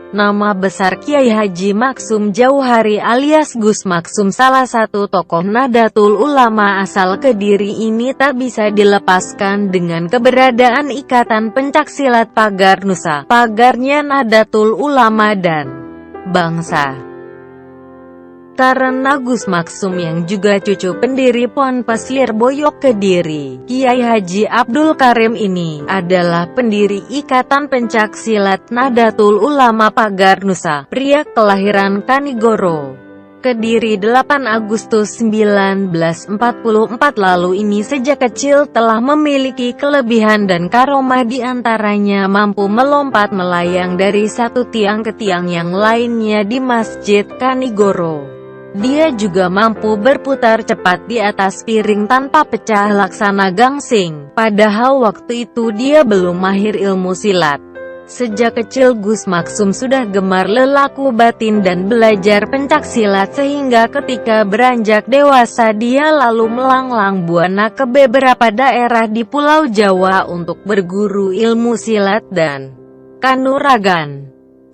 Nama besar Kiai Haji Maksum Jauhari alias Gus Maksum, salah satu tokoh Nahdlatul Ulama asal Kediri ini tak bisa dilepaskan dengan keberadaan Ikatan Pencaksilat Pagar Nusa, pagarnya Nahdlatul Ulama dan bangsa. Karena Gus Maksum yang juga cucu pendiri Ponpes Lirboyo Kediri, Kiai Haji Abdul Karim ini adalah pendiri Ikatan Pencaksilat Nahdlatul Ulama Pagar Nusa, pria kelahiran Kanigoro, Kediri 8 Agustus 1944 lalu ini sejak kecil telah memiliki kelebihan dan karomah, diantaranya mampu melompat melayang dari satu tiang ke tiang yang lainnya di Masjid Kanigoro. Dia juga mampu berputar cepat di atas piring tanpa pecah laksana gangsing, padahal waktu itu dia belum mahir ilmu silat. Sejak kecil Gus Maksum sudah gemar lelaku batin dan belajar pencaksilat sehingga ketika beranjak dewasa dia lalu melanglang buana ke beberapa daerah di Pulau Jawa untuk berguru ilmu silat dan kanuragan.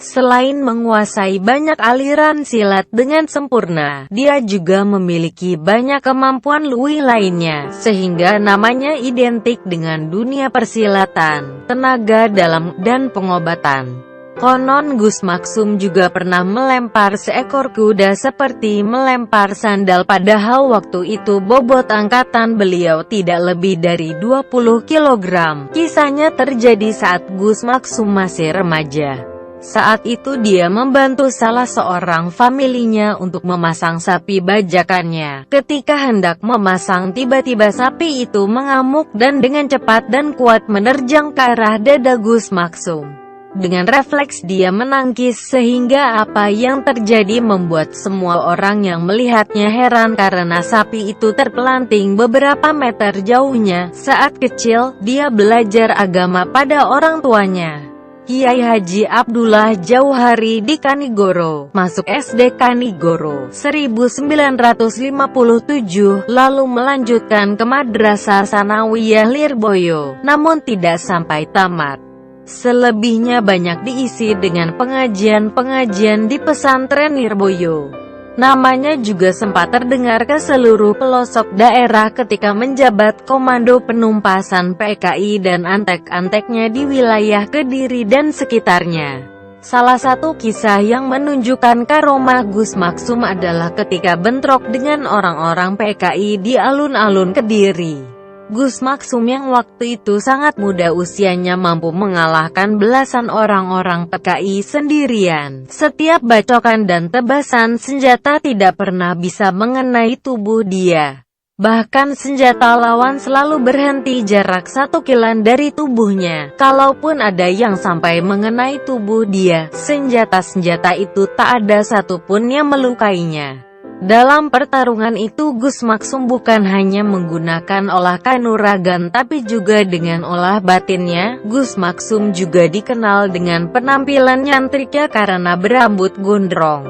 Selain menguasai banyak aliran silat dengan sempurna, dia juga memiliki banyak kemampuan luwih lainnya, sehingga namanya identik dengan dunia persilatan, tenaga dalam, dan pengobatan. Konon Gus Maksum juga pernah melempar seekor kuda seperti melempar sandal, padahal waktu itu bobot angkatan beliau tidak lebih dari 20 kg. Kisahnya terjadi saat Gus Maksum masih remaja. Saat itu dia membantu salah seorang familinya untuk memasang sapi bajakannya. Ketika hendak memasang, tiba-tiba sapi itu mengamuk dan dengan cepat dan kuat menerjang ke arah dada Gus Maksum. Dengan refleks dia menangkis sehingga apa yang terjadi membuat semua orang yang melihatnya heran karena sapi itu terpelanting beberapa meter jauhnya. Saat kecil, dia belajar agama pada orang tuanya, Kiai Haji Abdullah Jauhari di Kanigoro, masuk SD Kanigoro 1957, lalu melanjutkan ke Madrasah Sanawiyah Lirboyo, namun tidak sampai tamat. Selebihnya banyak diisi dengan pengajian-pengajian di pesantren Lirboyo. Namanya juga sempat terdengar ke seluruh pelosok daerah ketika menjabat Komando Penumpasan PKI dan antek-anteknya di wilayah Kediri dan sekitarnya. Salah satu kisah yang menunjukkan karomah Gus Maksum adalah ketika bentrok dengan orang-orang PKI di alun-alun Kediri. Gus Maksum yang waktu itu sangat muda usianya mampu mengalahkan belasan orang-orang PKI sendirian. Setiap bacokan dan tebasan senjata tidak pernah bisa mengenai tubuh dia. Bahkan senjata lawan selalu berhenti jarak 1 kilan dari tubuhnya. Kalaupun ada yang sampai mengenai tubuh dia, senjata-senjata itu tak ada satupun yang melukainya. Dalam pertarungan itu Gus Maksum bukan hanya menggunakan olah kanuragan tapi juga dengan olah batinnya. Gus Maksum juga dikenal dengan penampilan nyantriknya karena berambut gondrong,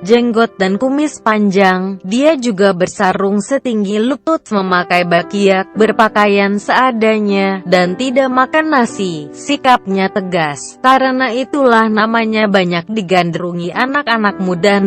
jenggot dan kumis panjang. Dia juga bersarung setinggi lutut, memakai bakiak, berpakaian seadanya, dan tidak makan nasi. Sikapnya tegas. Karena itulah namanya banyak digandrungi anak-anak muda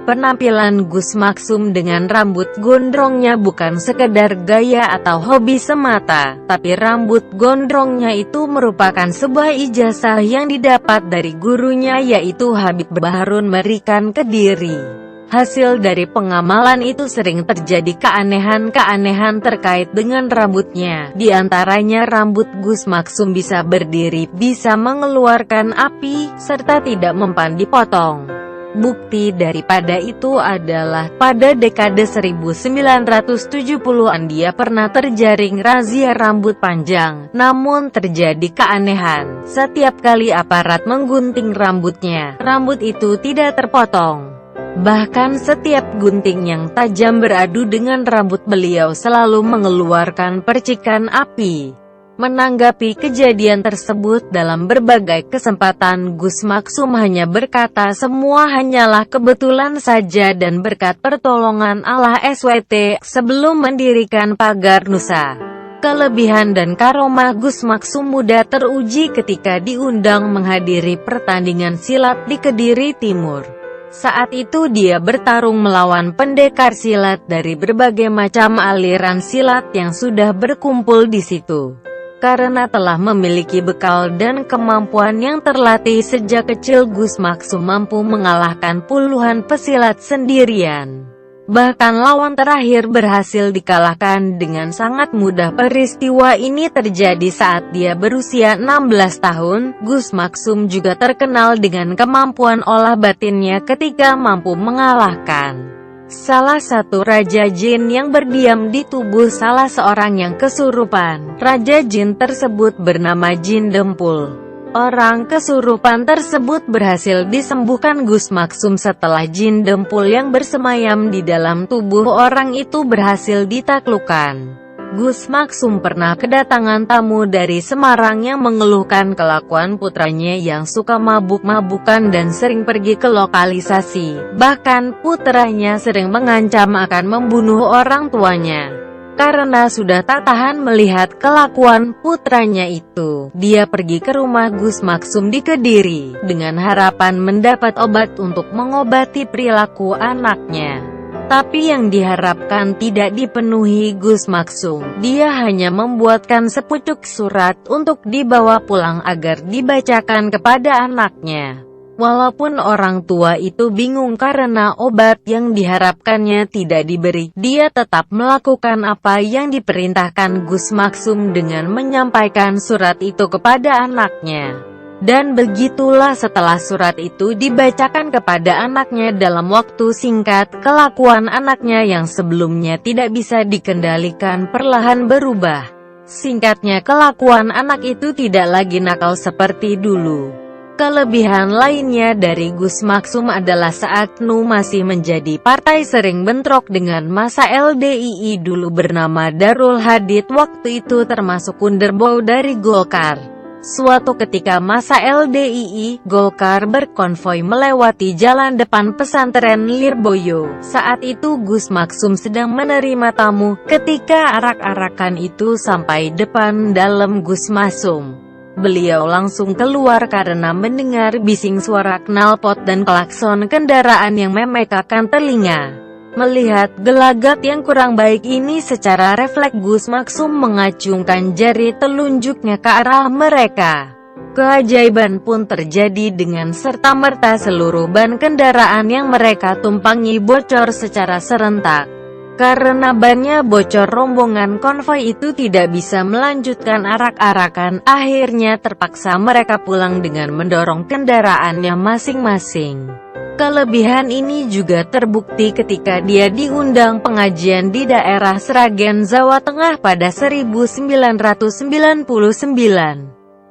Penampilan Gus Maksum dengan rambut gondrongnya bukan sekedar gaya atau hobi semata, tapi rambut gondrongnya itu merupakan sebuah ijazah yang didapat dari gurunya yaitu Habib Baharun Merikan Kediri. Hasil dari pengamalan itu sering terjadi keanehan-keanehan terkait dengan rambutnya. Di antaranya rambut Gus Maksum bisa berdiri, bisa mengeluarkan api, serta tidak mempan dipotong. Bukti daripada itu adalah pada dekade 1970-an dia pernah terjaring razia rambut panjang. Namun terjadi keanehan, setiap kali aparat menggunting rambutnya, rambut itu tidak terpotong. Bahkan setiap gunting yang tajam beradu dengan rambut beliau selalu mengeluarkan percikan api. Menanggapi kejadian tersebut dalam berbagai kesempatan, Gus Maksum hanya berkata semua hanyalah kebetulan saja dan berkat pertolongan Allah SWT sebelum mendirikan Pagar Nusa. Kelebihan dan karomah Gus Maksum muda teruji ketika diundang menghadiri pertandingan silat di Kediri Timur. Saat itu dia bertarung melawan pendekar silat dari berbagai macam aliran silat yang sudah berkumpul di situ. Karena telah memiliki bekal dan kemampuan yang terlatih sejak kecil, Gus Maksum mampu mengalahkan puluhan pesilat sendirian. Bahkan lawan terakhir berhasil dikalahkan dengan sangat mudah. Peristiwa ini terjadi saat dia berusia 16 tahun. Gus Maksum juga terkenal dengan kemampuan olah batinnya ketika mampu mengalahkan salah satu raja jin yang berdiam di tubuh salah seorang yang kesurupan. Raja jin tersebut bernama Jin Dempul. Orang kesurupan tersebut berhasil disembuhkan Gus Maksum setelah jin Dempul yang bersemayam di dalam tubuh orang itu berhasil ditaklukkan. Gus Maksum pernah kedatangan tamu dari Semarang yang mengeluhkan kelakuan putranya yang suka mabuk-mabukan dan sering pergi ke lokalisasi. Bahkan, putranya sering mengancam akan membunuh orang tuanya. Karena sudah tak tahan melihat kelakuan putranya itu, dia pergi ke rumah Gus Maksum di Kediri, dengan harapan mendapat obat untuk mengobati perilaku anaknya. Tapi yang diharapkan tidak dipenuhi Gus Maksum. Dia hanya membuatkan sepucuk surat untuk dibawa pulang agar dibacakan kepada anaknya. Walaupun orang tua itu bingung karena obat yang diharapkannya tidak diberi, dia tetap melakukan apa yang diperintahkan Gus Maksum dengan menyampaikan surat itu kepada anaknya. Dan begitulah setelah surat itu dibacakan kepada anaknya dalam waktu singkat, kelakuan anaknya yang sebelumnya tidak bisa dikendalikan perlahan berubah. Singkatnya, kelakuan anak itu tidak lagi nakal seperti dulu. Kelebihan lainnya dari Gus Maksum adalah saat NU masih menjadi partai sering bentrok dengan masa LDII dulu bernama Darul Hadid, waktu itu termasuk underbow dari Golkar. Suatu ketika masa LDII, Golkar berkonvoi melewati jalan depan pesantren Lirboyo. Saat itu Gus Maksum sedang menerima tamu. Ketika arak-arakan itu sampai depan dalam Gus Maksum, beliau langsung keluar karena mendengar bising suara knalpot dan klakson kendaraan yang memekakan telinga. Melihat gelagat yang kurang baik ini, secara refleks Gus Maksum mengacungkan jari telunjuknya ke arah mereka. Keajaiban pun terjadi dengan serta-merta seluruh ban kendaraan yang mereka tumpangi bocor secara serentak. Karena bannya bocor, rombongan konvoi itu tidak bisa melanjutkan arak-arakan. Akhirnya terpaksa mereka pulang dengan mendorong kendaraannya masing-masing. Kelebihan ini juga terbukti ketika dia diundang pengajian di daerah Sragen, Jawa Tengah pada 1999.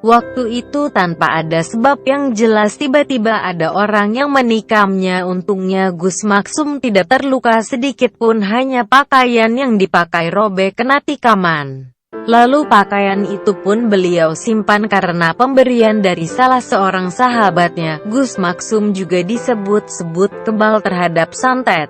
Waktu itu tanpa ada sebab yang jelas tiba-tiba ada orang yang menikamnya. Untungnya Gus Maksum tidak terluka sedikit pun, hanya pakaian yang dipakai robek kena tikaman. Lalu pakaian itu pun beliau simpan karena pemberian dari salah seorang sahabatnya. Gus Maksum juga disebut-sebut kebal terhadap santet.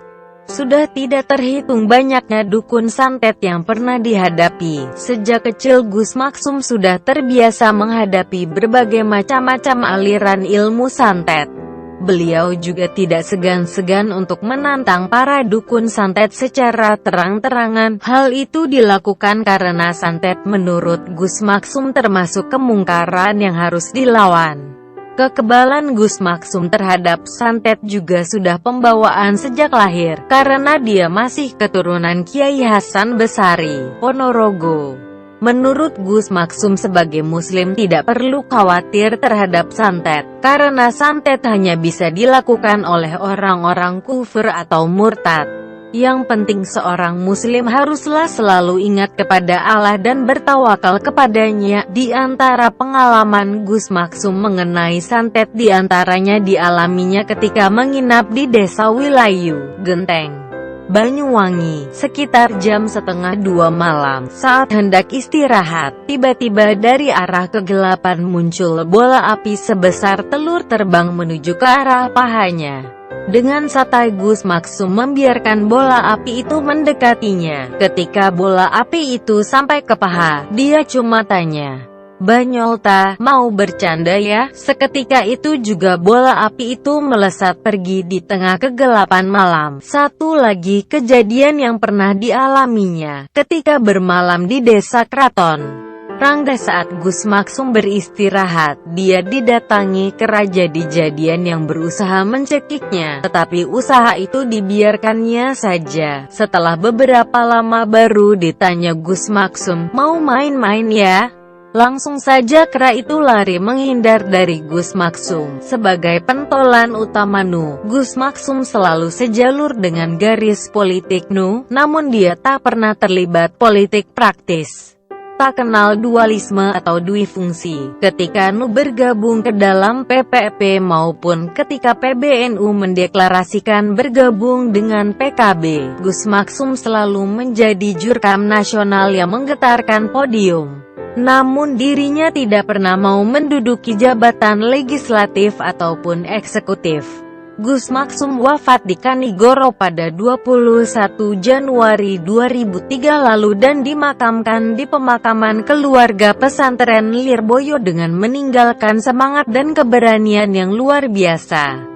Sudah tidak terhitung banyaknya dukun santet yang pernah dihadapi. Sejak kecil Gus Maksum sudah terbiasa menghadapi berbagai macam-macam aliran ilmu santet. Beliau juga tidak segan-segan untuk menantang para dukun santet secara terang-terangan. Hal itu dilakukan karena santet menurut Gus Maksum termasuk kemungkaran yang harus dilawan. Kekebalan Gus Maksum terhadap santet juga sudah pembawaan sejak lahir, karena dia masih keturunan Kiai Hasan Besari, Ponorogo. Menurut Gus Maksum, sebagai muslim tidak perlu khawatir terhadap santet, karena santet hanya bisa dilakukan oleh orang-orang kufur atau murtad. Yang penting seorang muslim haruslah selalu ingat kepada Allah dan bertawakal kepadanya. Di antara pengalaman Gus Maksum mengenai santet diantaranya dialaminya ketika menginap di Desa Wilayu, Genteng, Banyuwangi, sekitar jam 1:30 malam. Saat hendak istirahat, tiba-tiba dari arah kegelapan muncul bola api sebesar telur terbang menuju ke arah pahanya. Dengan santai Gus Maksum membiarkan bola api itu mendekatinya. Ketika bola api itu sampai ke paha, dia cuma tanya, "Banyol ta, mau bercanda ya?" Seketika itu juga bola api itu melesat pergi di tengah kegelapan malam. Satu lagi kejadian yang pernah dialaminya, ketika bermalam di desa Kraton Rangga saat Gus Maksum beristirahat, dia didatangi kerajaan yang berusaha mencekiknya, tetapi usaha itu dibiarkannya saja. Setelah beberapa lama baru ditanya Gus Maksum, "Mau main-main ya?" Langsung saja kera itu lari menghindar dari Gus Maksum. Sebagai pentolan utama Gus Maksum selalu sejalur dengan garis politik namun dia tak pernah terlibat politik praktis. Tak kenal dualisme atau duifungsi. Ketika bergabung ke dalam PPP maupun ketika PBNU mendeklarasikan bergabung dengan PKB, Gus Maksum selalu menjadi jurkam nasional yang menggetarkan podium. Namun dirinya tidak pernah mau menduduki jabatan legislatif ataupun eksekutif. Gus Maksum wafat di Kanigoro pada 21 Januari 2003 lalu dan dimakamkan di pemakaman keluarga pesantren Lirboyo dengan meninggalkan semangat dan keberanian yang luar biasa.